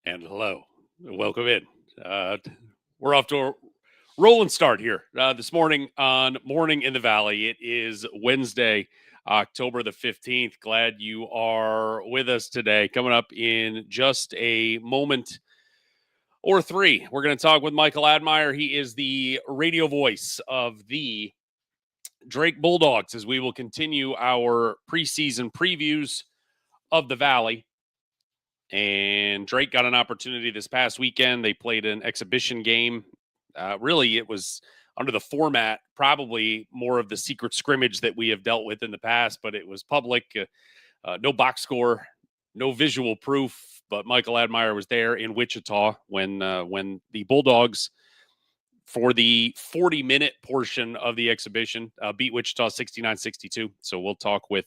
And hello, welcome in. We're off to a rolling start here this morning on Morning in the Valley. It is Wednesday, October the 15th. Glad you are with us today. Coming up in just a moment or three, we're going to talk with Michael Admire. He is the radio voice of the Drake Bulldogs as we will continue our preseason previews of the Valley. And Drake got an opportunity this past weekend. They played an exhibition game. Really, it was under the format, probably more of the secret scrimmage that we have dealt with in the past, but it was public. No box score, no visual proof. But Michael Admire was there in Wichita when the Bulldogs, for the 40-minute portion of the exhibition, beat Wichita 69-62. So we'll talk with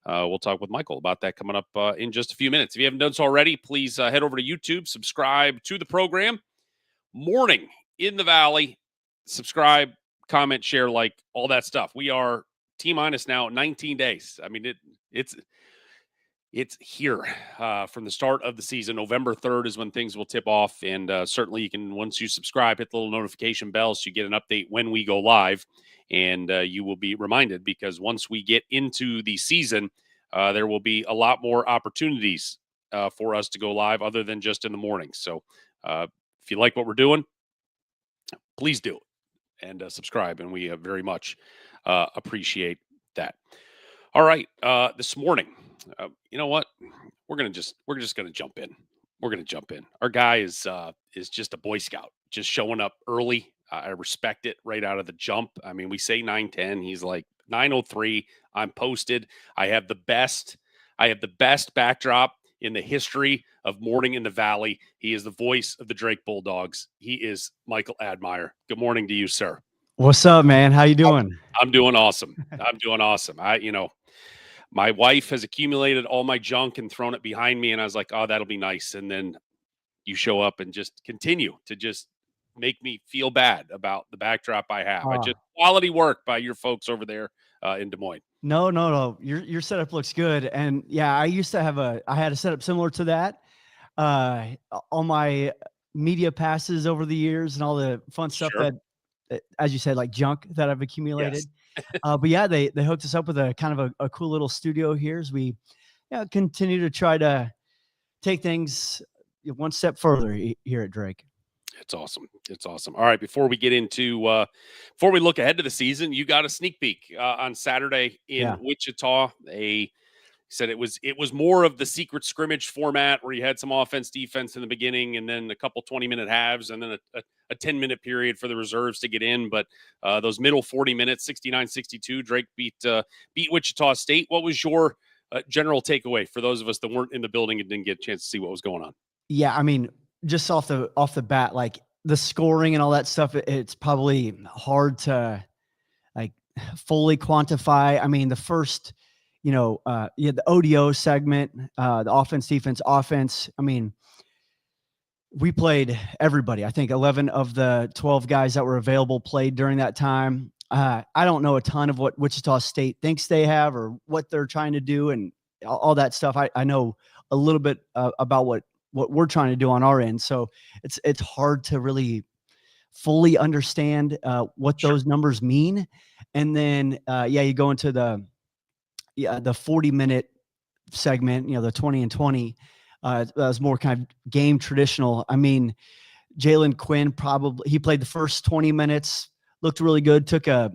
Michael about that coming up in just a few minutes. If you haven't done so already, please head over to YouTube, subscribe to the program. Morning in the Valley. Subscribe, comment, share, like, all that stuff. We are T-minus now 19 days. I mean, it's here from the start of the season. November 3rd is when things will tip off. And certainly you can, once you subscribe, hit the little notification bell so you get an update when we go live. And you will be reminded, because once we get into the season, there will be a lot more opportunities for us to go live other than just in the morning. So if you like what we're doing, please do it and subscribe. And we very much appreciate that. All right. This morning, you know what? We're just going to jump in. We're going to jump in. Our guy is just a Boy Scout, just showing up early. I respect it right out of the jump. I mean, we say 9:10. He's like 9:03. I'm posted. I have the best backdrop in the history of Morning in the Valley. He is the voice of the Drake Bulldogs. He is Michael Admire. Good morning to you, sir. What's up, man? How you doing? I'm doing awesome. I'm doing awesome. My wife has accumulated all my junk and thrown it behind me, and I was like, oh, that'll be nice. And then you show up and just continue to just make me feel bad about the backdrop I have. Quality work by your folks over there in Des Moines. No. Your setup looks good. And yeah, I had a setup similar to that. All my media passes over the years and all the fun stuff that, as you said, like junk that I've accumulated. Yes. But yeah, they hooked us up with a kind of a cool little studio here as we continue to try to take things one step further here at Drake. It's awesome. It's awesome. All right. Before we get into, before we look ahead to the season, you got a sneak peek on Saturday in Wichita. Said it was more of the secret scrimmage format where you had some offense, defense in the beginning, and then a couple 20-minute halves, and then a 10-minute period for the reserves to get in. But those middle 40 minutes, 69-62, Drake beat Wichita State. What was your general takeaway for those of us that weren't in the building and didn't get a chance to see what was going on? Yeah, I mean, just off the bat, like the scoring and all that stuff, it's probably hard to like fully quantify. I mean, the first, the ODO segment, the offense, defense, offense. I mean, we played everybody. I think 11 of the 12 guys that were available played during that time. I don't know a ton of what Wichita State thinks they have or what they're trying to do and all that stuff. I know a little bit about what we're trying to do on our end. So it's hard to really fully understand what those numbers mean. And then, you go into the 40-minute segment, the 20 and 20, that was more kind of game traditional. I mean, Jalen Quinn he played the first 20 minutes, looked really good, took a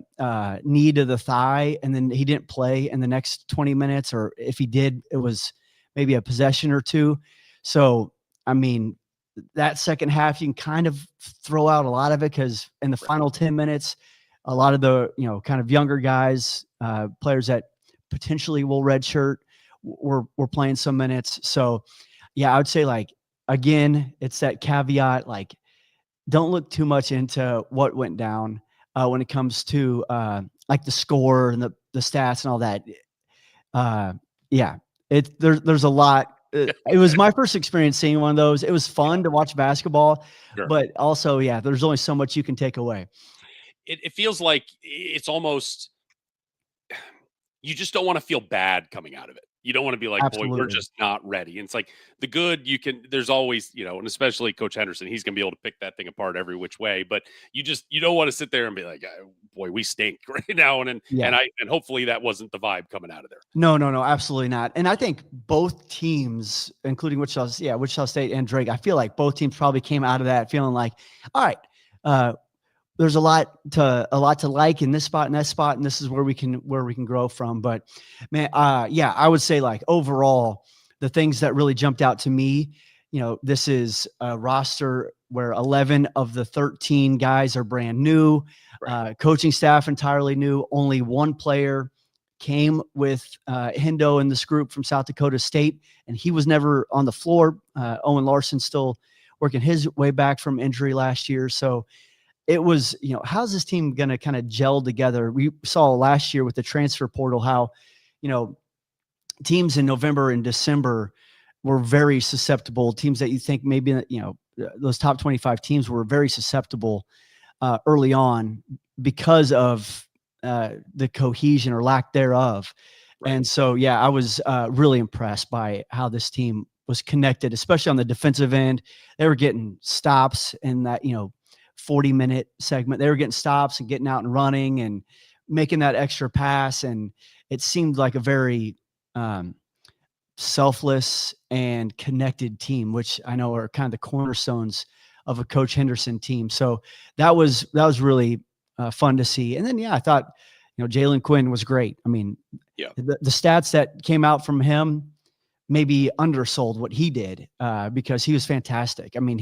knee to the thigh, and then he didn't play in the next 20 minutes, or if he did, it was maybe a possession or two. So, I mean, that second half, you can kind of throw out a lot of it because in the final 10 minutes, a lot of the, kind of younger guys, players that potentially will redshirt were playing some minutes. So, yeah, I would say, like, again, it's that caveat, like, don't look too much into what went down when it comes to, like, the score and the stats and all that. There's a lot. It was my first experience seeing one of those. It was fun to watch basketball, but also, there's only so much you can take away. It feels like it's almost, you just don't want to feel bad coming out of it. You don't want to be like, boy, we're Absolutely. just not ready. And it's like the good you can, there's always, and especially Coach Henderson, he's going to be able to pick that thing apart every which way. But you don't want to sit there and be like, boy, we stink right now. Yeah. And hopefully that wasn't the vibe coming out of there. No, absolutely not. And I think both teams, including Wichita State and Drake, I feel like both teams probably came out of that feeling like, all right, there's a lot to like in this spot and that spot, and this is where we can grow from. But man, I would say like overall, the things that really jumped out to me, this is a roster where 11 of the 13 guys are brand new, Right. Coaching staff entirely new. Only one player came with Hendo in this group from South Dakota State, and he was never on the floor. Owen Larson still working his way back from injury last year, so it was, how's this team going to kind of gel together? We saw last year with the transfer portal how, teams in November and December were very susceptible. Teams that you think maybe, those top 25 teams were very susceptible early on because of the cohesion or lack thereof. Right. And so, I was really impressed by how this team was connected, especially on the defensive end. They were getting stops in that, 40-minute segment. They were getting stops and getting out and running and making that extra pass. And it seemed like a very selfless and connected team, which I know are kind of the cornerstones of a Coach Henderson team. So that was really fun to see. And then, I thought, Jalen Quinn was great. I mean, the stats that came out from him maybe undersold what he did because he was fantastic. I mean,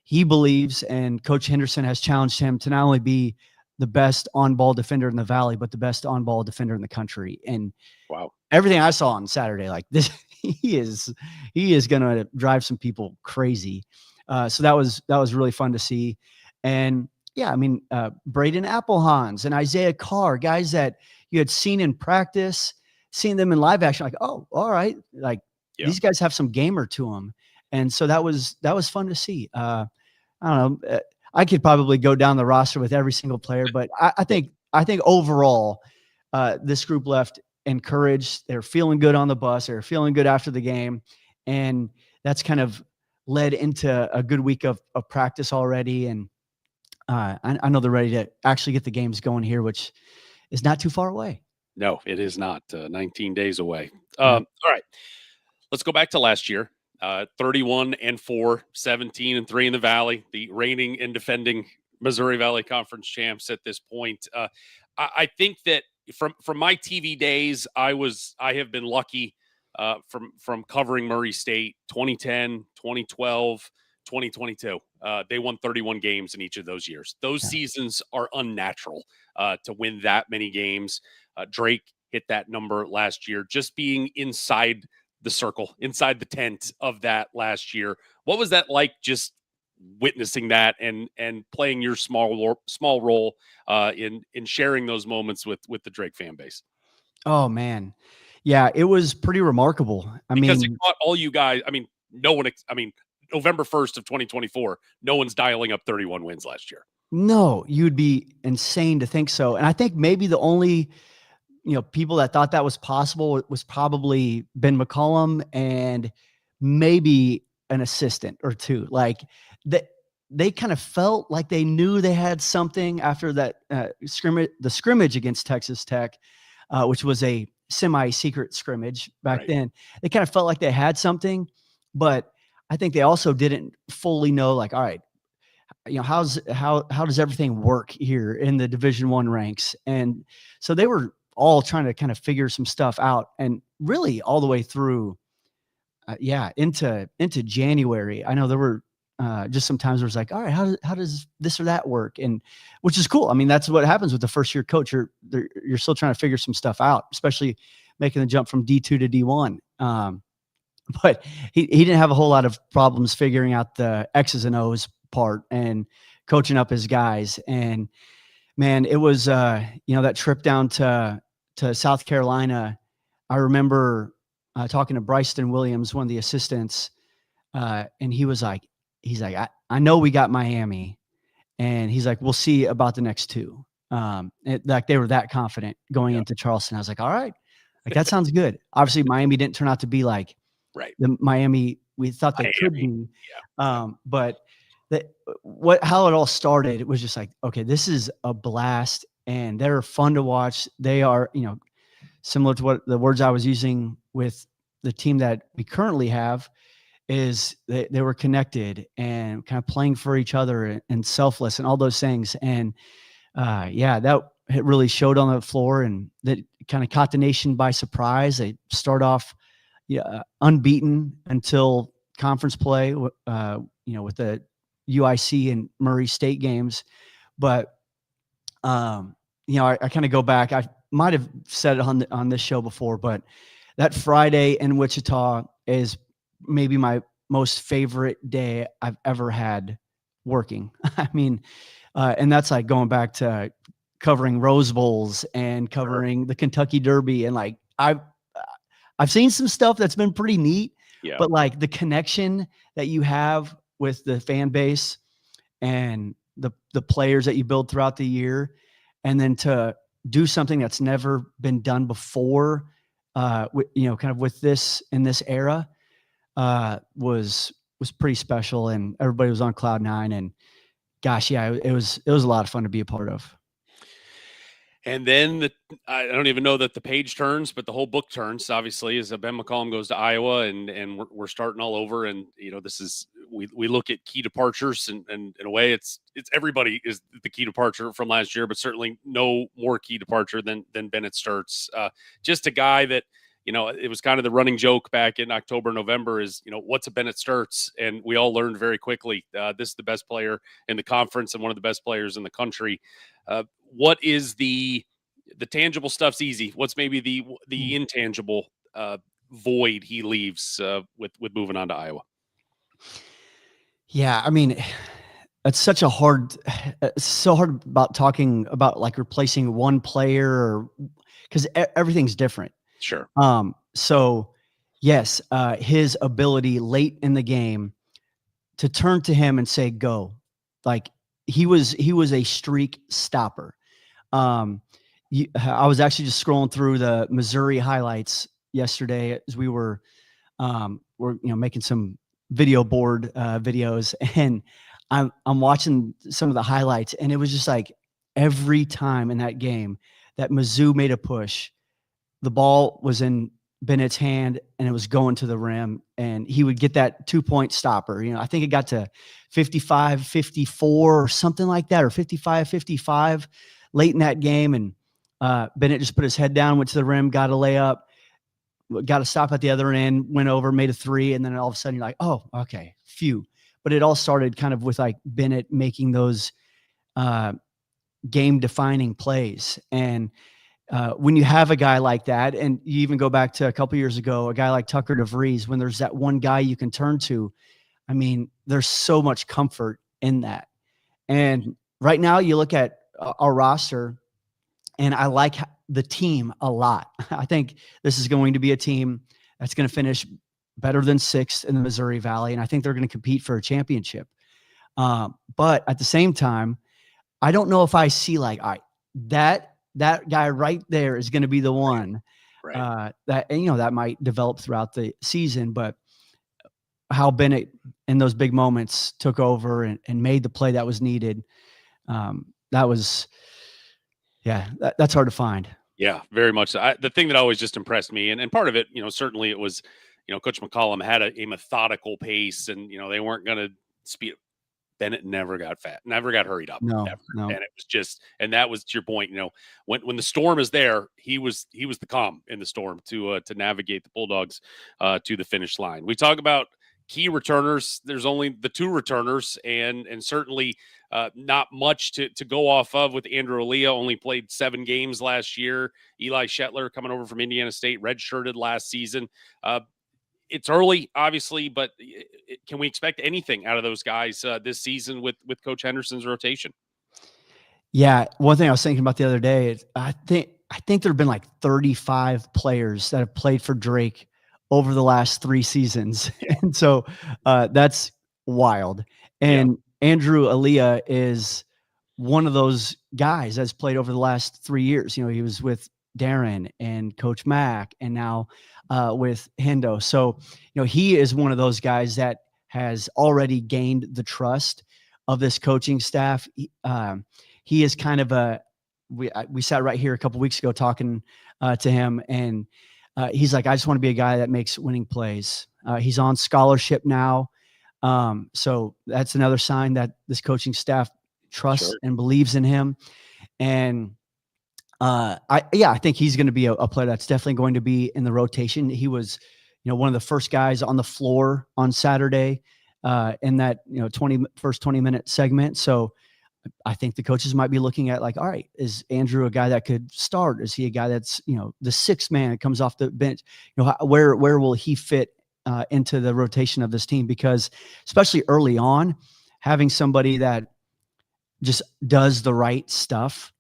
he believes, and Coach Henderson has challenged him to not only be the best on-ball defender in the Valley, but the best on-ball defender in the country. And wow, everything I saw on Saturday, like this, he is going to drive some people crazy. So that was really fun to see. And Braden Applehans and Isaiah Carr, guys that you had seen in practice, seeing them in live action, like, oh, all right, like these guys have some gamer to them. And so that was fun to see. I don't know. I could probably go down the roster with every single player, but I think overall, this group left encouraged. They're feeling good on the bus. They're feeling good after the game, and that's kind of led into a good week of practice already. And I know they're ready to actually get the games going here, which is not too far away. No, it is not. 19 days away. All right, let's go back to last year. 31-4, 17-3 in the Valley, the reigning and defending Missouri Valley Conference champs at this point. I think that from my TV days, I have been lucky from covering Murray State 2010, 2012, 2022. They won 31 games in each of those years. Those seasons are unnatural to win that many games. Drake hit that number last year, just being inside the circle, inside the tent of that last year. What was that like, just witnessing that and playing your small role in sharing those moments with the Drake fan base? Oh man. Yeah, it was pretty remarkable. Because it caught all you guys. I mean, November 1st of 2024, no one's dialing up 31 wins last year. No, you'd be insane to think so. And I think maybe the only people that thought that was possible was probably Ben McCollum and maybe an assistant or two. Like they kind of felt like they knew they had something after that scrimmage against Texas Tech, which was a semi-secret scrimmage back then. They kind of felt like they had something, but I think they also didn't fully know, like, all right, how does everything work here in the Division I ranks? And so they were all trying to kind of figure some stuff out, and really all the way through, into January. I know there were just some times where it's like, all right, how does this or that work? And which is cool. I mean, that's what happens with the first year coach. You're still trying to figure some stuff out, especially making the jump from D2 to D1. But he didn't have a whole lot of problems figuring out the X's and O's part and coaching up his guys. And man, it was that trip down to South Carolina. I remember talking to Bryson Williams, one of the assistants, and he's like, I know we got Miami, and he's like, we'll see about the next two. Like they were that confident going into Charleston. I was like, all right, like that sounds good. Obviously, Miami didn't turn out to be like Right. the Miami we thought they could be. Yeah. But how it all started, it was just like, okay, this is a blast, and they're fun to watch. They are, similar to what the words I was using with the team that we currently have, is they were connected and kind of playing for each other and selfless and all those things. And that it really showed on the floor, and that kind of caught the nation by surprise. They start off unbeaten until conference play, with the UIC and Murray State games. But I kind of go back. I might have said it on this show before, but that Friday in Wichita is maybe my most favorite day I've ever had working. I mean, and that's like going back to covering Rose Bowls and covering the Kentucky Derby. And like, I've seen some stuff that's been pretty neat, but like the connection that you have with the fan base and the players that you build throughout the year, and then to do something that's never been done before, kind of with this in this era, was pretty special, and everybody was on cloud nine. And gosh, it was a lot of fun to be a part of. And then I don't even know that the page turns, but the whole book turns, obviously, as Ben McCollum goes to Iowa, and we're starting all over. And, this is, we look at key departures, and in a way it's everybody is the key departure from last year, but certainly no more key departure than Bennett Sturtz. Just a guy that, it was kind of the running joke back in October, November is, what's a Bennett Sturtz? And we all learned very quickly, this is the best player in the conference and one of the best players in the country. What is the tangible stuff's easy. What's maybe the intangible void he leaves with moving on to Iowa? Yeah, I mean, it's so hard about talking about like replacing one player, because everything's different. Sure. So yes, his ability late in the game to turn to him and say, go, like he was a streak stopper. I was actually just scrolling through the Missouri highlights yesterday as we were making some video board videos, and I'm watching some of the highlights, and it was just like every time in that game that Mizzou made a push, the ball was in Bennett's hand and it was going to the rim, and he would get that 2-point stopper. I think it got to 55-54 or something like that, or 55-55 late in that game. And Bennett just put his head down, went to the rim, got a layup, got a stop at the other end, went over, made a three. And then all of a sudden you're like, oh, okay, phew. But it all started kind of with like Bennett making those game defining plays. And when you have a guy like that, and you even go back to a couple years ago, a guy like Tucker DeVries, when there's that one guy you can turn to, I mean, there's so much comfort in that. And right now you look at our roster, and I like the team a lot. I think this is going to be a team that's going to finish better than 6th in the Missouri Valley, and I think they're going to compete for a championship. But at the same time, I don't know if I see like, all right, that guy right there is going to be the one. Right. That might develop throughout the season. But how Bennett in those big moments took over and made the play that was needed, that's hard to find. Yeah, very much. The thing that always just impressed me, and part of it, certainly it was, Coach McCollum had a methodical pace, and, they weren't going to speed. Bennett never got fat, never got hurried up. No. And it was just, and that was to your point, when the storm is there, he was the calm in the storm to navigate the Bulldogs to the finish line. We talk about key returners. There's only the 2 returners, and certainly not much to go off of with Andrew Aaliyah. Only played 7 games last year. Eli Shetler coming over from Indiana State, redshirted last season. It's early, obviously, but can we expect anything out of those guys this season with Coach Henderson's rotation? Yeah, one thing I was thinking about the other day is I think there have been like 35 players that have played for Drake over the last 3 seasons, and so that's wild. And Andrew Aaliyah is one of those guys that's played over the last 3 years. He was with Darren and Coach Mack, and now with Hendo. So, he is one of those guys that has already gained the trust of this coaching staff. He is kind of we sat right here a couple weeks ago talking to him, and he's like, I just want to be a guy that makes winning plays. He's on scholarship now. So that's another sign that this coaching staff trusts and believes in him. And I think he's going to be a player that's definitely going to be in the rotation. He was, one of the first guys on the floor on Saturday in that, first 20-minute segment. So I think the coaches might be looking at like, all right, is Andrew a guy that could start? Is he a guy that's, the sixth man that comes off the bench? Where will he fit into the rotation of this team? Because especially early on, having somebody that just does the right stuff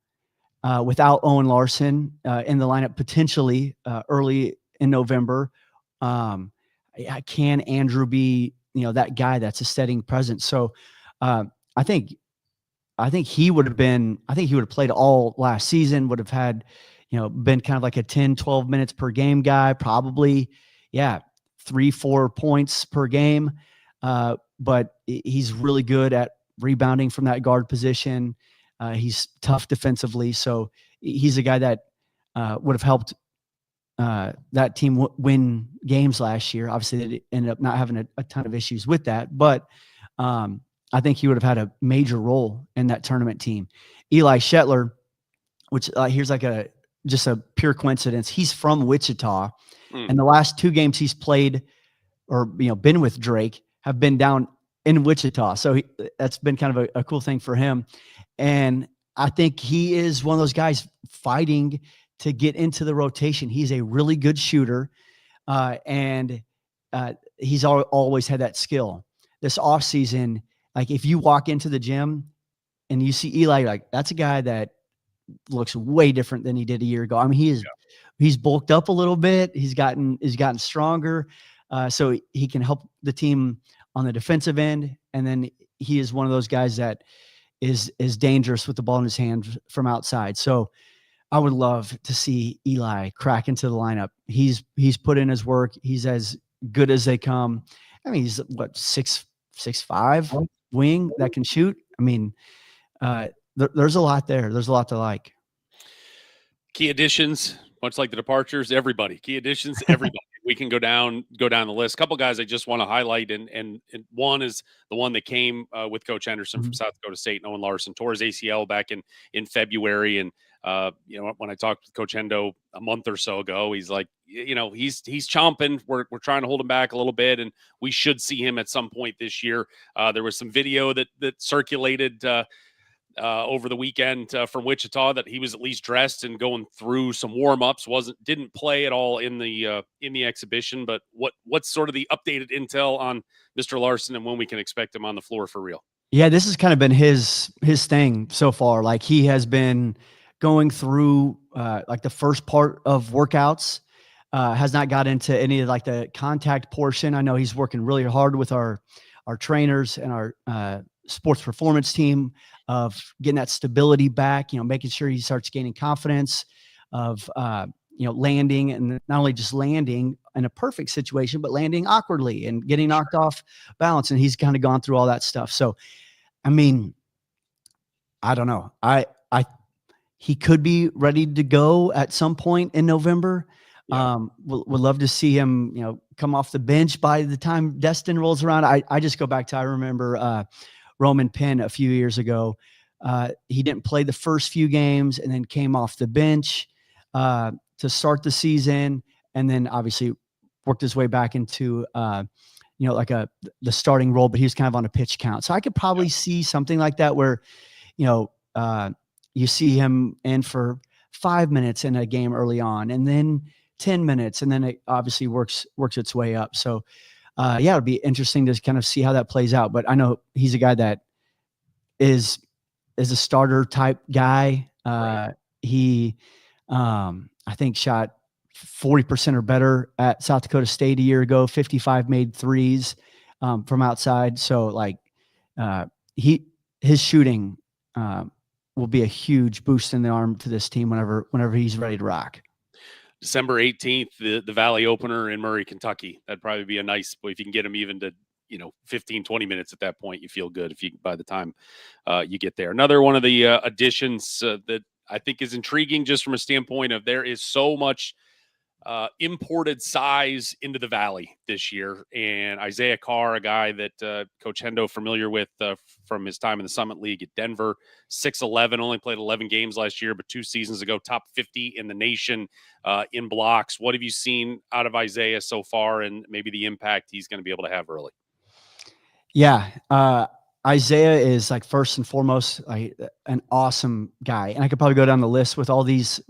without Owen Larson in the lineup potentially early in November. Can Andrew be, that guy that's a steadying presence? So I think he would have played all last season, would have had, been kind of like a 10, 12 minutes per game guy, probably, 3-4 points per game. But he's really good at rebounding from that guard position. He's tough defensively. So he's a guy that would have helped that team win games last year. Obviously, they ended up not having a ton of issues with that. But I think he would have had a major role in that tournament team. Eli Shetler, which here's like just a pure coincidence. He's from Wichita, and the last 2 games he's played or been with Drake have been down in Wichita. So that's been kind of a cool thing for him. And I think he is one of those guys fighting to get into the rotation. He's a really good shooter, and he's always had that skill. This offseason, like if you walk into the gym and you see Eli, you're like, that's a guy that looks way different than he did a year ago. I mean, he's bulked up a little bit. He's gotten stronger, so he can help the team on the defensive end. And then he is one of those guys that is dangerous with the ball in his hand from outside. So I would love to see Eli crack into the lineup. He's put in his work. He's as good as they come. I mean, he's what, 6'5" wing that can shoot. I mean, there's a lot there. There's a lot to like. Key additions, much like the departures, everybody. Key additions, everybody. We can go down the list. A couple guys I just want to highlight, and one is the one that came with Coach Henderson from South Dakota State, and Owen Larson tore his ACL back in February. And when I talked with Coach Hendo a month or so ago, he's like, he's chomping. We're trying to hold him back a little bit, and we should see him at some point this year. There was some video that circulated over the weekend from Wichita that he was at least dressed and going through some warm-ups. Didn't play at all in the exhibition. But what's sort of the updated intel on Mr. Larson and when we can expect him on the floor for real? Yeah, this has kind of been his thing so far. Like he has been going through like the first part of workouts, has not got into any of like the contact portion. I know he's working really hard with our trainers and our sports performance team of getting that stability back, making sure he starts gaining confidence of, landing, and not only just landing in a perfect situation, but landing awkwardly and getting knocked off balance. And he's kind of gone through all that stuff. So, I mean, I don't know. He could be ready to go at some point in November. Yeah. Would love to see him, come off the bench by the time Destin rolls around. I just go back to, I remember Roman Penn a few years ago. He didn't play the first few games and then came off the bench to start the season, and then obviously worked his way back into like the starting role, but he was kind of on a pitch count. So I could probably see something like that where, you see him in for 5 minutes in a game early on, and then 10 minutes, and then it obviously works its way up. So it'd be interesting to kind of see how that plays out. But I know he's a guy that is a starter type guy. Right. He, I think, shot 40% or better at South Dakota State a year ago, 55 made threes from outside. So like his shooting will be a huge boost in the arm to this team whenever he's ready to rock. December 18th, the Valley opener in Murray, Kentucky. That'd probably be a nice, if you can get him even to, 15, 20 minutes at that point, you feel good if you, by the time you get there. Another one of the additions that I think is intriguing just from a standpoint of there is so much imported size into the Valley this year. And Isaiah Carr, a guy that Coach Hendo familiar with from his time in the Summit League at Denver, 6'11", only played 11 games last year, but 2 seasons ago, top 50 in the nation in blocks. What have you seen out of Isaiah so far, and maybe the impact he's going to be able to have early? Yeah. Isaiah is like first and foremost an awesome guy. And I could probably go down the list with all these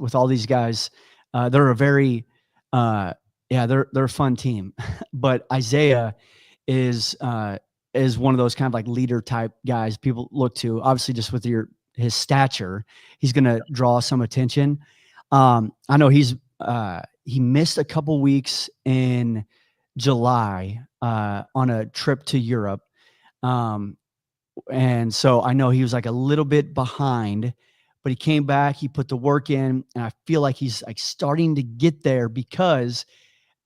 guys. They're a very, they're a fun team, but Isaiah is one of those kind of like leader type guys people look to, obviously just with his stature, he's going to draw some attention. I know he missed a couple weeks in July, on a trip to Europe. And so I know he was like a little bit behind, but he came back, he put the work in, and I feel like he's like starting to get there, because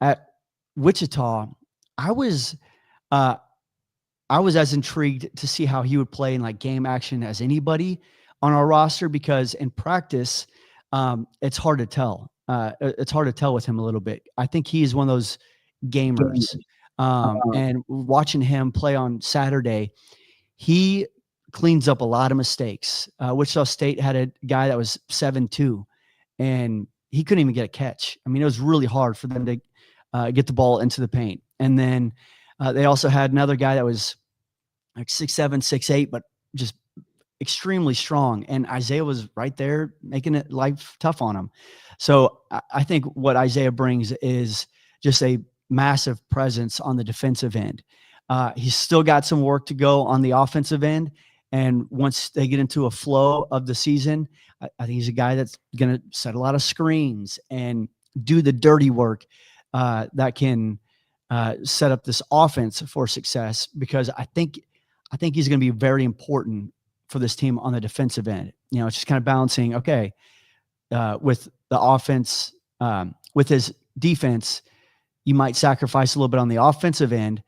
at Wichita, I was as intrigued to see how he would play in like game action as anybody on our roster, because in practice, it's hard to tell. It's hard to tell with him a little bit. I think he is one of those gamers. And watching him play on Saturday, he cleans up a lot of mistakes. Wichita State had a guy that was 7'2", and he couldn't even get a catch. I mean, it was really hard for them to get the ball into the paint. And then they also had another guy that was like 6'7", 6'8", but just extremely strong. And Isaiah was right there making it life tough on him. So I think what Isaiah brings is just a massive presence on the defensive end. He's still got some work to go on the offensive end. And once they get into a flow of the season, I think he's a guy that's going to set a lot of screens and do the dirty work that can set up this offense for success, because I think he's going to be very important for this team on the defensive end. It's just kind of balancing, okay, with the offense, with his defense, you might sacrifice a little bit on the offensive end,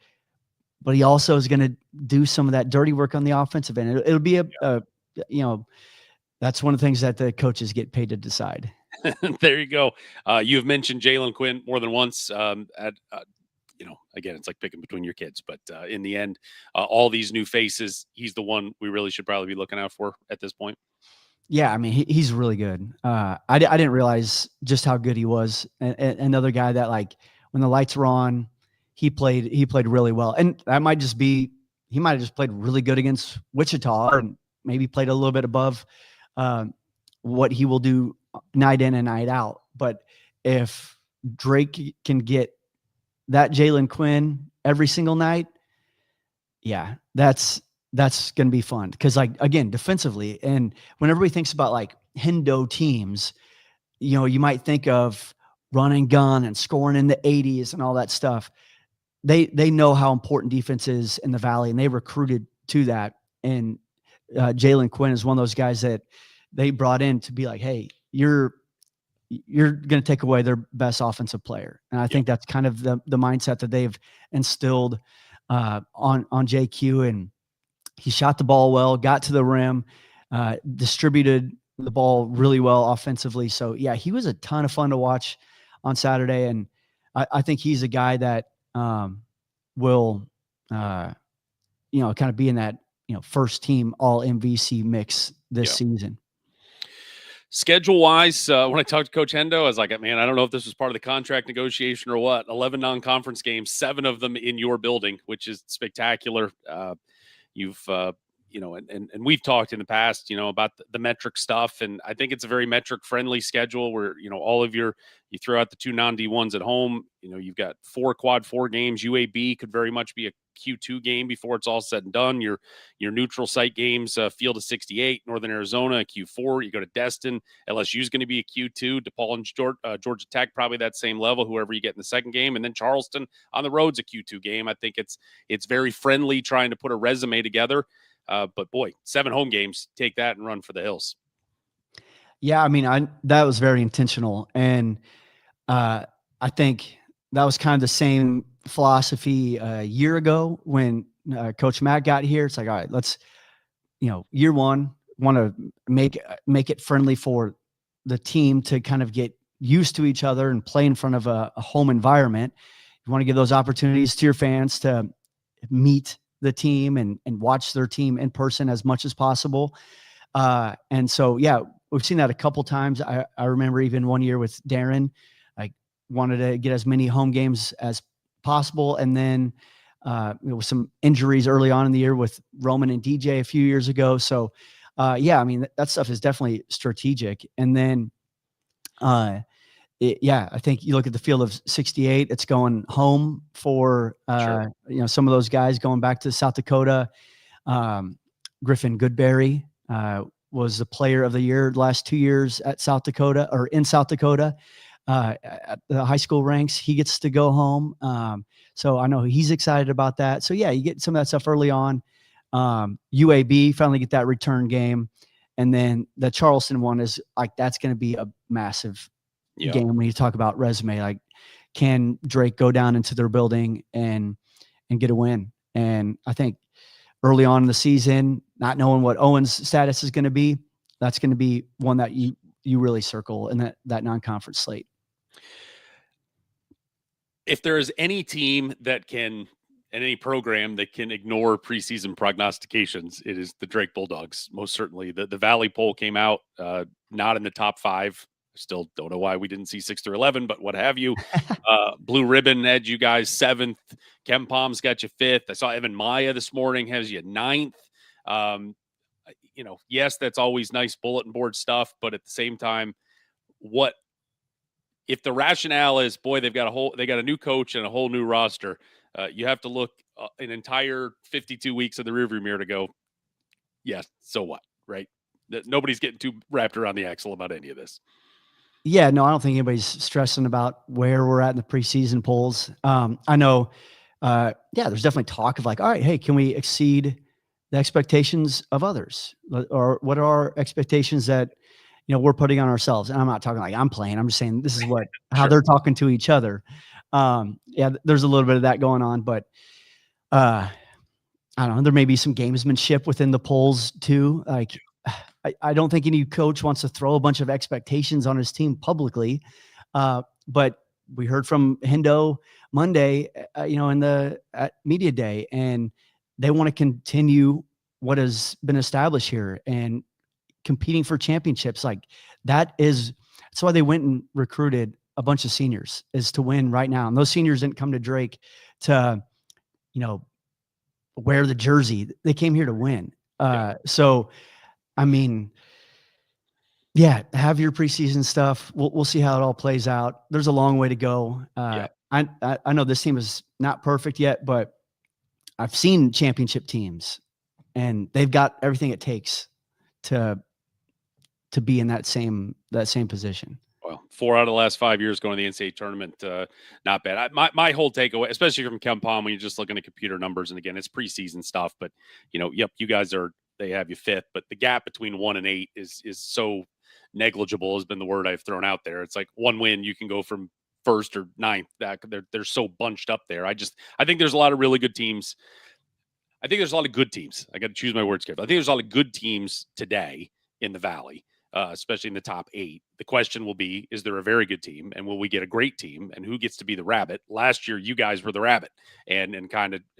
but he also is going to do some of that dirty work on the offensive end. It'll be that's one of the things that the coaches get paid to decide. There you go. You've mentioned Jalen Quinn more than once. Again, it's like picking between your kids, but in the end, all these new faces, he's the one we really should probably be looking out for at this point. Yeah, I mean, he's really good. I didn't realize just how good he was. Another guy that, like, when the lights were on, he played really well. And that might just be, he might have just played really good against Wichita and maybe played a little bit above what he will do night in and night out. But if Drake can get that Jalen Quinn every single night, yeah, that's going to be fun. Because, like, again, defensively, and when everybody thinks about like Hendo teams, you might think of run and gun and scoring in the 80s and all that stuff. They know how important defense is in the Valley, and they recruited to that. And Jalen Quinn is one of those guys that they brought in to be like, hey, you're going to take away their best offensive player. And I think that's kind of the mindset that they've instilled on JQ. And he shot the ball well, got to the rim, distributed the ball really well offensively. So, yeah, he was a ton of fun to watch on Saturday. And I think he's a guy that will, kind of be in that, first team all MVC mix this season. Schedule-wise, when I talked to Coach Hendo, I was like, man, I don't know if this was part of the contract negotiation or what. 11 non-conference games, 7 of them in your building, which is spectacular. You've, and we've talked in the past, about the metric stuff. And I think it's a very metric-friendly schedule where, all of you throw out the 2 non-D1s at home. You've got 4 quad 4 games. UAB could very much be a Q2 game before it's all said and done. Your neutral site games, Field of 68, Northern Arizona, Q4. You go to Destin. LSU is going to be a Q2. DePaul and Georgia Tech, probably that same level, whoever you get in the second game. And then Charleston on the road's a Q2 game. I think it's very friendly trying to put a resume together. But boy, 7 home games, take that and run for the hills. Yeah, I mean, that was very intentional, and I think that was kind of the same philosophy a year ago when Coach Matt got here. It's like, all right, let's, year one, want to make it friendly for the team to kind of get used to each other and play in front of a home environment. You want to give those opportunities to your fans to meet the team and watch their team in person as much as possible. And so, yeah, we've seen that a couple times. I remember even one year with Darren, I wanted to get as many home games as possible. And then there was some injuries early on in the year with Roman and DJ a few years ago. So, yeah, I mean, that stuff is definitely strategic. And then, yeah, I think you look at the field of 68, it's going home for, Sure. some of those guys going back to South Dakota. Griffin Goodberry was the player of the year the last 2 years at South Dakota or in South Dakota at the high school ranks. He gets to go home. So I know he's excited about that. So yeah, you get some of that stuff early on. UAB finally get that return game. And then the Charleston one is like, that's going to be a massive game when you talk about resume. Like, can Drake go down into their building and get a win? And I think early on in the season, not knowing what Owen's status is going to be, that's going to be one that you really circle in that non-conference slate. If there is any team that can, and any program that can ignore preseason prognostications, it is the Drake Bulldogs. Most certainly. The Valley poll came out, not in the top 5. Still don't know why we didn't see 6 through 11, but what have you. Blue Ribbon had you guys 7th. Ken Palm's got you 5th. I saw Evan Maya this morning has you 9th. Yes, that's always nice bulletin board stuff, but at the same time, what if the rationale is, boy, they got a new coach and a whole new roster? You have to look an entire 52 weeks in the rearview mirror to go, yes, so what, right? Nobody's getting too wrapped around the axle about any of this. Yeah, no, I don't think anybody's stressing about where we're at in the preseason polls. I know, there's definitely talk of like, all right, hey, can we exceed the expectations of others? Or what are our expectations that, we're putting on ourselves? And I'm not talking like I'm playing. I'm just saying this is how they're talking to each other. Yeah, there's a little bit of that going on, but I don't know. There may be some gamesmanship within the polls too. Like, I don't think any coach wants to throw a bunch of expectations on his team publicly. But we heard from Hendo Monday, at media day, and they want to continue what has been established here and competing for championships. Like that's why they went and recruited a bunch of seniors, is to win right now. And those seniors didn't come to Drake to, wear the jersey. They came here to win. So, I mean, yeah, have your preseason stuff. We'll see how it all plays out. There's a long way to go. I know this team is not perfect yet, but I've seen championship teams, and they've got everything it takes to be in that same position. Well, 4 out of the last 5 years going to the NCAA tournament, not bad. My whole takeaway, especially from Ken Palm, when you're just looking at computer numbers, and again, it's preseason stuff, but you guys they have you 5th, but the gap between 1 and 8 is so negligible, has been the word I've thrown out there. It's like one win, you can go from 1st or 9th. That they're so bunched up there. I think there's a lot of really good teams. I think there's a lot of good teams. I got to choose my words carefully. I think there's a lot of good teams today in the Valley, especially in the top 8. The question will be, is there a very good team, and will we get a great team, and who gets to be the rabbit? Last year, you guys were the rabbit and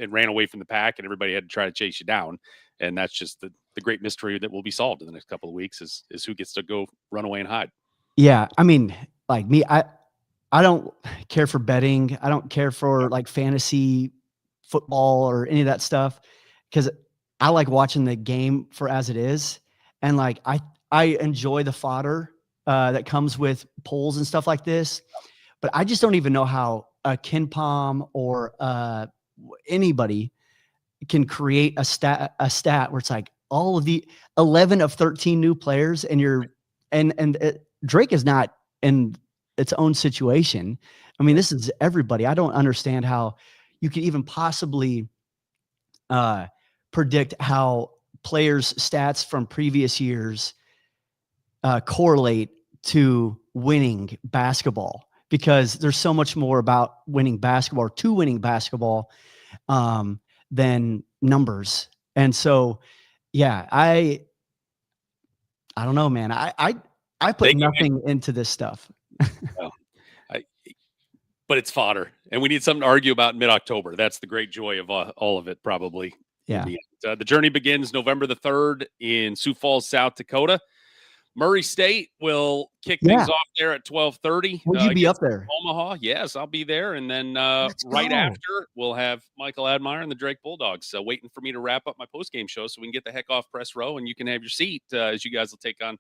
ran away from the pack, and everybody had to try to chase you down. And that's just the great mystery that will be solved in the next couple of weeks is who gets to go run away and hide. Yeah. I mean, like me, I don't care for betting. I don't care for like fantasy football or any of that stuff, because I like watching the game for as it is. And like, I enjoy the fodder that comes with polls and stuff like this, but I just don't even know how a Ken Palm or anybody can create a stat where it's like all of the 11 of 13 new players, and Drake is not in its own situation. I mean, this is everybody. I don't understand how you could even possibly predict how players' stats from previous years correlate to winning basketball, because there's so much more about winning basketball or to winning basketball than numbers. And so, yeah, I don't know, man. I put nothing into this stuff. Well, but it's fodder, and we need something to argue about in mid-October. That's the great joy of all of it, probably. Yeah. The journey begins November the 3rd in Sioux Falls, South Dakota. Murray State will kick things off there at 12:30. Will you be up there? Omaha. Yes, I'll be there. And then right after, we'll have Michael Admire and the Drake Bulldogs waiting for me to wrap up my post-game show so we can get the heck off press row and you can have your seat as you guys will take on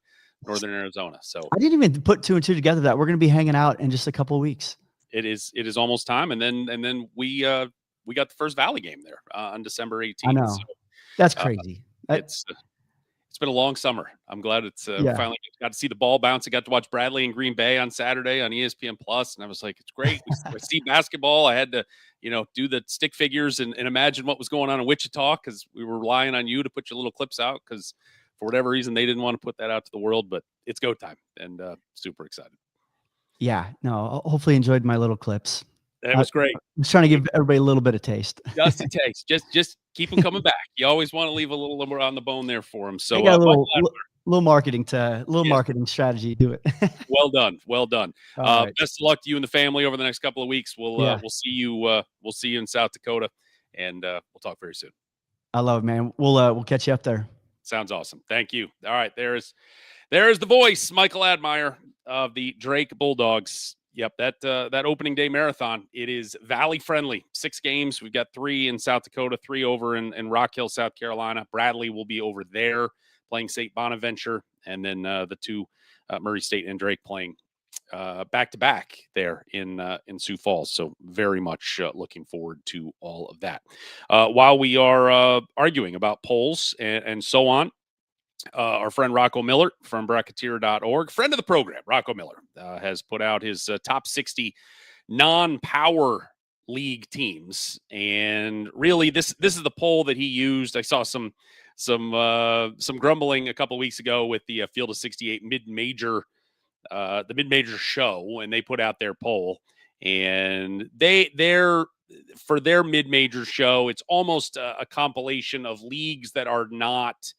Northern Arizona. So I didn't even put 2 and 2 together that we're going to be hanging out in just a couple of weeks. It is almost time. And then we got the first Valley game there on December 18th. I know. So, that's crazy. It's been a long summer. I'm glad it's finally got to see the ball bounce. I got to watch Bradley and Green Bay on Saturday on ESPN Plus, and I was like, it's great. I see basketball. I had to, do the stick figures and imagine what was going on in Wichita because we were relying on you to put your little clips out because for whatever reason they didn't want to put that out to the world. But it's go time, and super excited. Yeah, no. Hopefully, enjoyed my little clips. That was great. I was trying to give everybody a little bit of taste. Just a taste. Just keep them coming back. You always want to leave a little more on the bone there for them. So got a little marketing marketing strategy. Do it. Well done. Right. Best of luck to you and the family over the next couple of weeks. We'll see you. We'll see you in South Dakota, and we'll talk very soon. I love it, man. We'll catch you up there. Sounds awesome. Thank you. All right, there's the voice, Michael Admire of the Drake Bulldogs. Yep, that opening day marathon, it is Valley friendly. 6 games. We've got 3 in South Dakota, 3 over in Rock Hill, South Carolina. Bradley will be over there playing St. Bonaventure, and then the 2 Murray State and Drake playing back-to-back there in Sioux Falls. So very much looking forward to all of that. While we are arguing about polls and so on, our friend Rocco Miller from Bracketeer.org, friend of the program, Rocco Miller, has put out his top 60 non-power league teams. And really, this is the poll that he used. I saw some grumbling a couple of weeks ago with the Field of 68 mid-major show, and they put out their poll. And they're for their mid-major show, it's almost a compilation of leagues that are not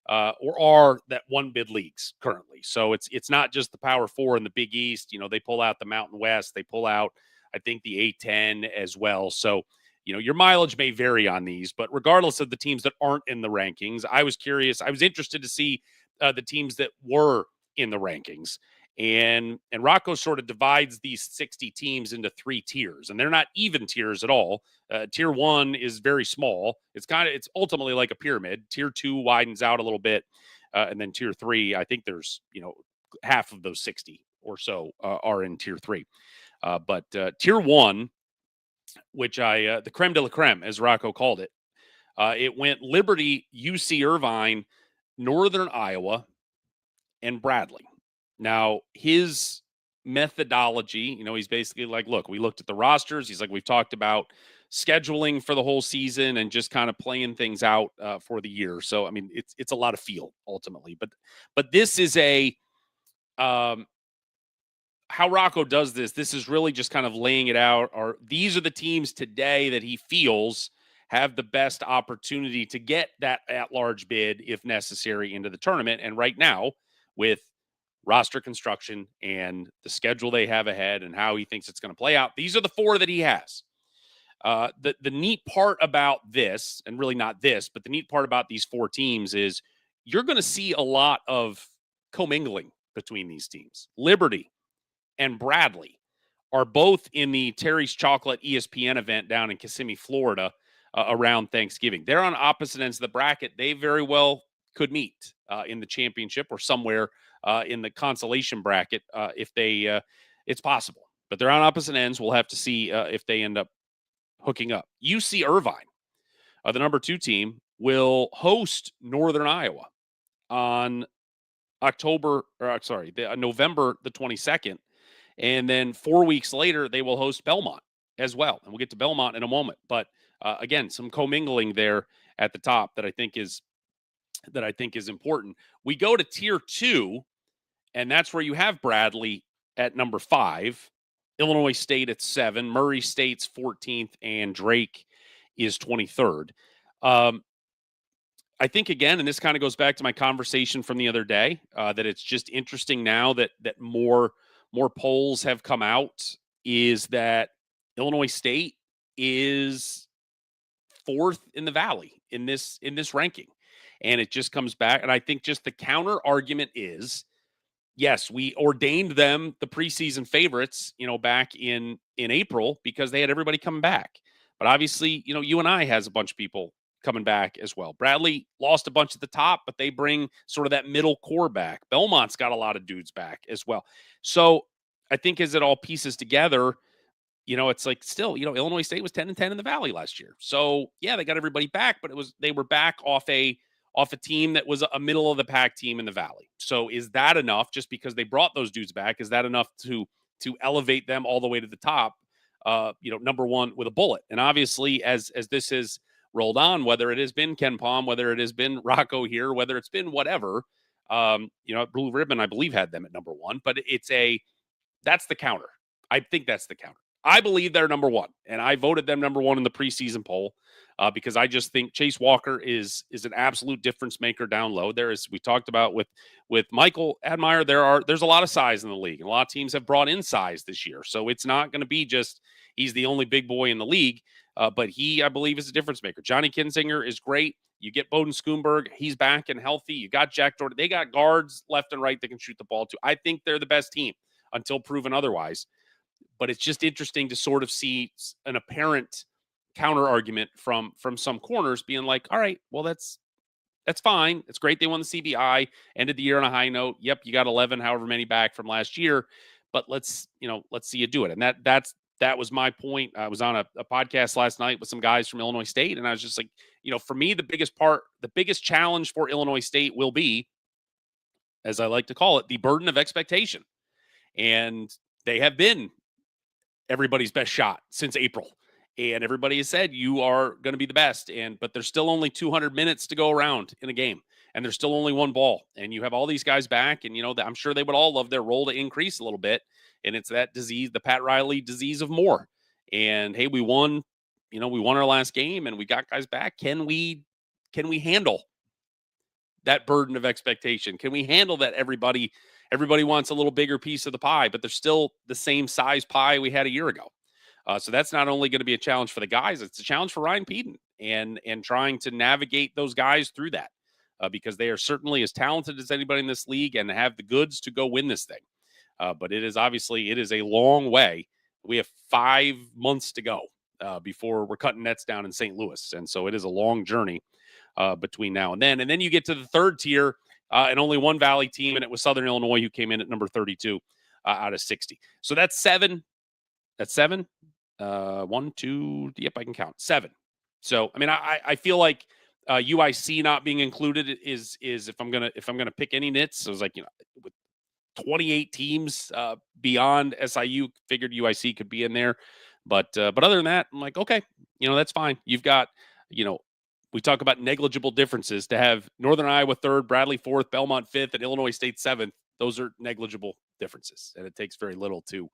or are that one bid leagues currently. So it's not just the Power 4 and the Big East. They pull out the Mountain West. They pull out, I think, the A10 as well. So, your mileage may vary on these, but regardless of the teams that aren't in the rankings, I was curious. I was interested to see the teams that were in the rankings. And Rocco sort of divides these 60 teams into 3 tiers, and they're not even tiers at all. Tier 1 is very small. It's ultimately like a pyramid. Tier 2 widens out a little bit. And then tier 3, I think there's, half of those 60 or so are in tier 3. But tier 1, which the creme de la creme, as Rocco called it, it went Liberty, UC Irvine, Northern Iowa, and Bradley. Now, his methodology, he's basically like, look, we looked at the rosters. He's like, we've talked about scheduling for the whole season and just kind of playing things out for the year. So, I mean, it's a lot of feel ultimately, but this is how Rocco does this is really just kind of laying it out. Or these are the teams today that he feels have the best opportunity to get that at-large bid, if necessary, into the tournament. And right now, with roster construction and the schedule they have ahead and how he thinks it's going to play out, these are the 4 that he has. The neat part about this, and really not this, but the neat part about these 4 teams is you're going to see a lot of commingling between these teams. Liberty and Bradley are both in the Terry's Chocolate ESPN event down in Kissimmee, Florida, around Thanksgiving. They're on opposite ends of the bracket. They very well could meet in the championship or somewhere in the consolation bracket if they it's possible. But they're on opposite ends. We'll have to see if they end up hooking up. UC Irvine, the number 2 team, will host Northern Iowa on November the 22nd. And then 4 weeks later, they will host Belmont as well. And we'll get to Belmont in a moment. But again, some commingling there at the top that I think is that I think is important. We go to tier 2, and that's where you have Bradley at number 5, Illinois State at 7, Murray State's 14th, and Drake is 23rd. I think, again, and this kind of goes back to my conversation from the other day, that it's just interesting now that more polls have come out, is that Illinois State is 4th in the Valley in this ranking. And it just comes back. And I think just the counter argument is, yes, we ordained them the preseason favorites, back in April because they had everybody coming back. But obviously, UNI has a bunch of people coming back as well. Bradley lost a bunch at the top, but they bring sort of that middle core back. Belmont's got a lot of dudes back as well. So I think as it all pieces together, it's like still, Illinois State was 10-10 in the Valley last year. So yeah, they got everybody back, but they were back off a team that was a middle of the pack team in the Valley. So is that enough? Just because they brought those dudes back, is that enough to elevate them all the way to the top? Number one with a bullet. And obviously, as this has rolled on, whether it has been Ken Palm, whether it has been Rocco here, whether it's been whatever, Blue Ribbon, I believe, had them at number 1, but that's the counter. I think that's the counter. I believe they're number 1, and I voted them number 1 in the preseason poll because I just think Chase Walker is an absolute difference maker down low. We talked about with Michael Admire, there's a lot of size in the league, and a lot of teams have brought in size this year. So it's not going to be just he's the only big boy in the league, but he, I believe, is a difference maker. Johnny Kinzinger is great. You get Bowden Schoonberg, he's back and healthy. You got Jack Jordan. They got guards left and right that can shoot the ball too. I think they're the best team until proven otherwise. But it's just interesting to sort of see an apparent counter argument from some corners being like, all right, well, that's fine. It's great they won the CBI, ended the year on a high note. Yep, you got 11, however many back from last year, but let's see you do it. And that was my point. I was on a podcast last night with some guys from Illinois State, and I was just like, for me, the biggest challenge for Illinois State will be, as I like to call it, the burden of expectation. And they have been everybody's best shot since April. And everybody has said you are going to be the best. But there's still only 200 minutes to go around in a game. And there's still only one ball. And you have all these guys back. And, I'm sure they would all love their role to increase a little bit. And it's that disease, the Pat Riley disease of more. And, hey, we won our last game and we got guys back. Can we handle that burden of expectation? Can we handle that everybody wants a little bigger piece of the pie, but they're still the same size pie we had a year ago? So that's not only going to be a challenge for the guys, it's a challenge for Ryan Peden and trying to navigate those guys through that because they are certainly as talented as anybody in this league and have the goods to go win this thing. But it is a long way. We have 5 months to go before we're cutting nets down in St. Louis. And so it is a long journey between now and then. And then you get to the third tier and only one Valley team, and it was Southern Illinois who came in at number 32 out of 60. So that's 7. That's 7. 1, 2. Yep, I can count 7. So, I mean, I feel like UIC not being included is if I'm gonna pick any nits, it was like, with 28 teams beyond SIU, figured UIC could be in there. But other than that, I'm like, okay, that's fine. You've got, we talk about negligible differences to have Northern Iowa 3rd, Bradley 4th, Belmont 5th, and Illinois State 7th. Those are negligible differences, and it takes very little to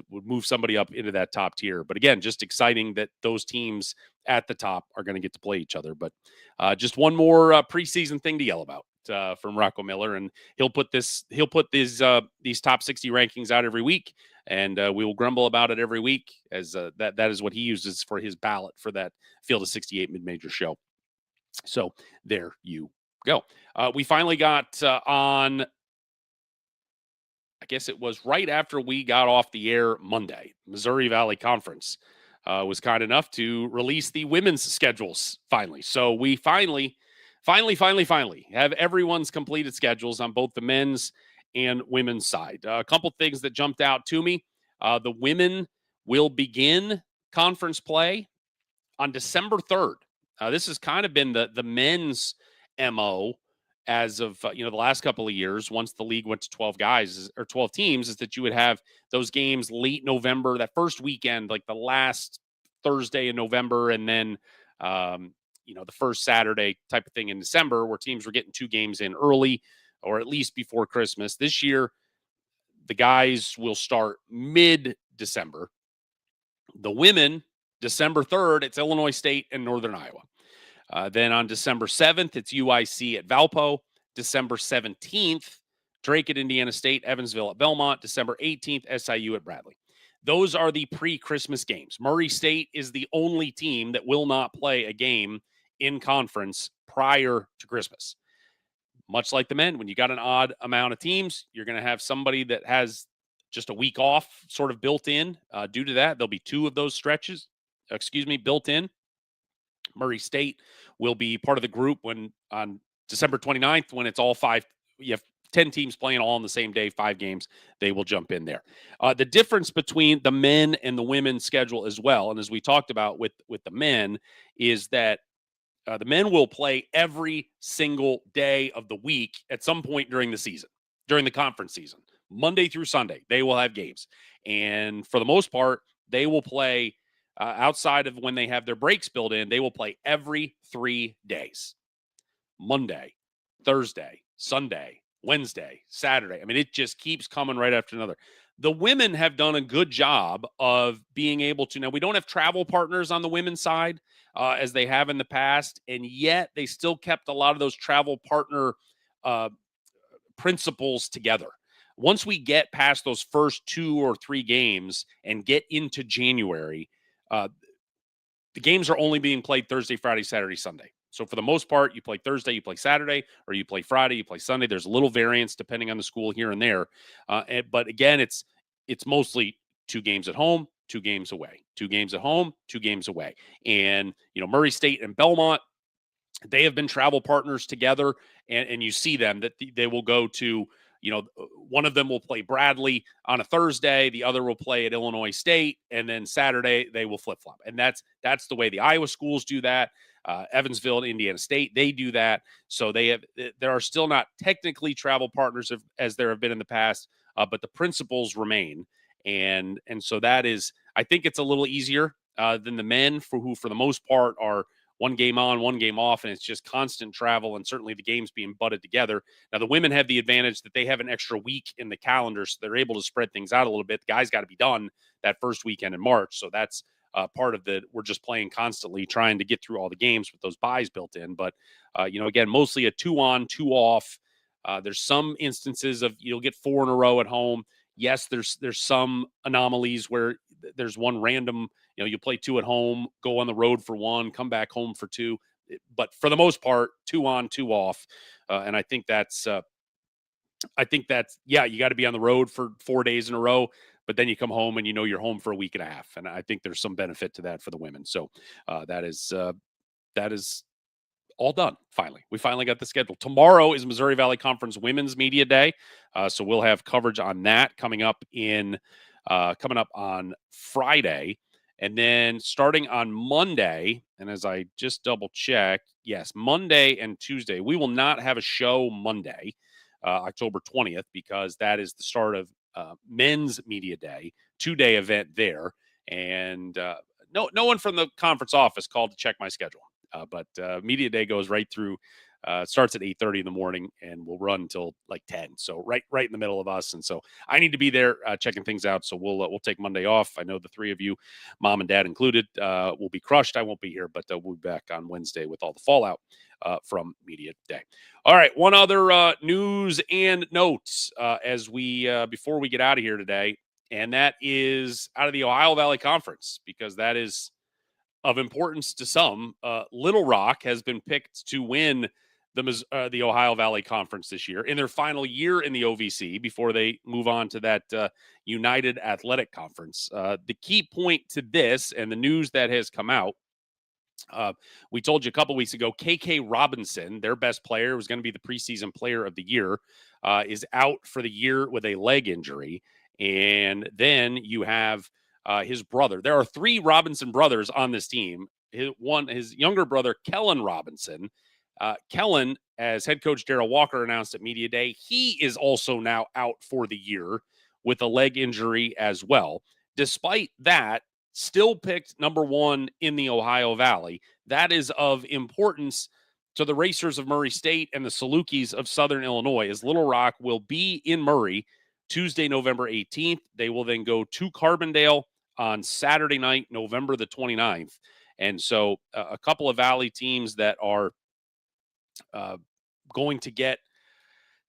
move somebody up into that top tier. But again, just exciting that those teams at the top are going to get to play each other. But just one more preseason thing to yell about from Rocco Miller, and he'll put these top 60 rankings out every week, and we will grumble about it every week as that is what he uses for his ballot for that Field of 68 mid-major show. So there you go. We finally got on, I guess it was right after we got off the air Monday, Missouri Valley Conference was kind enough to release the women's schedules finally. So we finally have everyone's completed schedules on both the men's and women's side. A couple things that jumped out to me. The women will begin conference play on December 3rd. This has kind of been the men's MO as of the last couple of years. Once the league went to 12 guys or 12 teams, is that you would have those games late November, that first weekend, like the last Thursday in November, and then the first Saturday type of thing in December where teams were getting 2 games in early or at least before Christmas. This year, the guys will start mid-December. The women, December 3rd, it's Illinois State and Northern Iowa. Then on December 7th, it's UIC at Valpo. December 17th, Drake at Indiana State, Evansville at Belmont. December 18th, SIU at Bradley. Those are the pre-Christmas games. Murray State is the only team that will not play a game in conference prior to Christmas. Much like the men, when you got an odd amount of teams, you're going to have somebody that has just a week off sort of built in. Due to that, there'll be 2 of those stretches, built in. Murray State will be part of the group when on December 29th, when it's all 5, you have 10 teams playing all on the same day, 5 games, they will jump in there. The difference between the men and the women's schedule as well, and as we talked about with the men, is that the men will play every single day of the week at some point during the season, during the conference season. Monday through Sunday, they will have games. And for the most part, they will play outside of when they have their breaks built in, they will play every 3 days. Monday, Thursday, Sunday, Wednesday, Saturday. I mean, it just keeps coming right after another. The women have done a good job of being able to. Now, we don't have travel partners on the women's side as they have in the past, and yet they still kept a lot of those travel partner principles together. Once we get past those first 2 or 3 games and get into January, the games are only being played Thursday, Friday, Saturday, Sunday. So for the most part, you play Thursday, you play Saturday, or you play Friday, you play Sunday. There's a little variance depending on the school here and there. But again, it's mostly 2 games at home, 2 games away, 2 games at home, 2 games away. And, Murray State and Belmont, they have been travel partners together, and you see them that they will go to, one of them will play Bradley on a Thursday, the other will play at Illinois State, and then Saturday they will flip-flop. And that's the way the Iowa schools do that. Evansville and Indiana State, they do that. So there are still not technically travel partners as there have been in the past, but the principles remain. And so that is, I think it's a little easier than the men who for the most part are 1 game on, 1 game off, and it's just constant travel, and certainly the games being butted together. Now, the women have the advantage that they have an extra week in the calendar, so they're able to spread things out a little bit. The guys got to be done that first weekend in March, so that's part of we're just playing constantly, trying to get through all the games with those buys built in. But, again, mostly a 2 on, 2 off. There's some instances of you'll get 4 in a row at home. Yes, there's some anomalies where there's one random, you play 2 at home, go on the road for 1, come back home for 2. But for the most part, 2 on, 2 off. And I think that's, yeah, you got to be on the road for 4 days in a row, but then you come home and you're home for a week and a half. And I think there's some benefit to that for the women. So that is all done. We finally got the schedule. Tomorrow is Missouri Valley Conference Women's Media Day. So we'll have coverage on that coming up on Friday. And then starting on Monday, and as I just double check, yes, Monday and Tuesday, we will not have a show Monday, October 20th, because that is the start of Men's Media Day, 2-day event there. And no one from the conference office called to check my schedule. But Media Day goes right through, starts at 8:30 in the morning and will run until like 10. So right in the middle of us. And so I need to be there checking things out. So we'll take Monday off. I know the 3 of you, mom and dad included, will be crushed. I won't be here, but we'll be back on Wednesday with all the fallout from Media Day. All right. One other news and notes as we before we get out of here today, and that is out of the Ohio Valley Conference, because that is of importance to some. Little Rock has been picked to win the Ohio Valley Conference this year in their final year in the OVC before they move on to that United Athletic Conference. The key point to this and the news that has come out, we told you a couple weeks ago, KK Robinson, their best player, was going to be the preseason player of the year, is out for the year with a leg injury. And then you have his brother. There are 3 Robinson brothers on this team. His younger brother, Kellen Robinson. Kellen, as head coach Darrell Walker announced at Media Day, he is also now out for the year with a leg injury as well. Despite that, still picked number 1 in the Ohio Valley. That is of importance to the Racers of Murray State and the Salukis of Southern Illinois, as Little Rock will be in Murray Tuesday, November 18th. They will then go to Carbondale on Saturday night, November the 29th. And so a couple of Valley teams that are going to get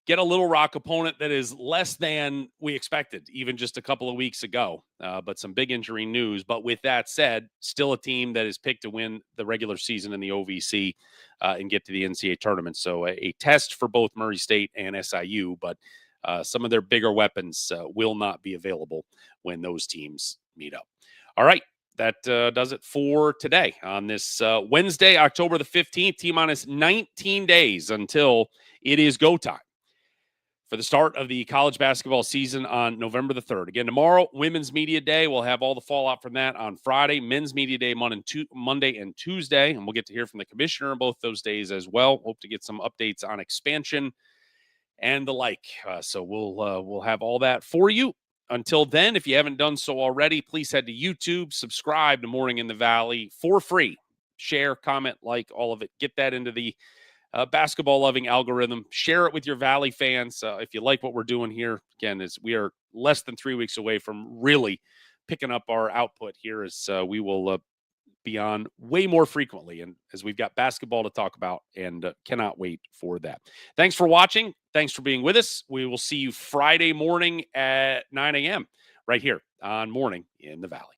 a Little Rock opponent that is less than we expected, even just a couple of weeks ago. But some big injury news. But with that said, still a team that is picked to win the regular season in the OVC and get to the NCAA tournament. So a test for both Murray State and SIU, but some of their bigger weapons will not be available when those teams meet up. All right. That does it for today on this Wednesday, October the 15th, T-minus 19 days until it is go time for the start of the college basketball season on November the 3rd. Again, tomorrow, Women's Media Day. We'll have all the fallout from that on Friday. Men's Media Day Monday and Tuesday, and we'll get to hear from the commissioner on both those days as well. Hope to get some updates on expansion and the like. So we'll have all that for you. Until then, if you haven't done so already, please head to YouTube, subscribe to Morning in the Valley for free. Share, comment, like, all of it. Get that into the basketball-loving algorithm. Share it with your Valley fans. If you like what we're doing here, again, we are less than 3 weeks away from really picking up our output here, as we will be on way more frequently, and as we've got basketball to talk about, and cannot wait for that. Thanks for watching. Thanks for being with us. We will see you Friday morning at 9 a.m. right here on Morning in the Valley.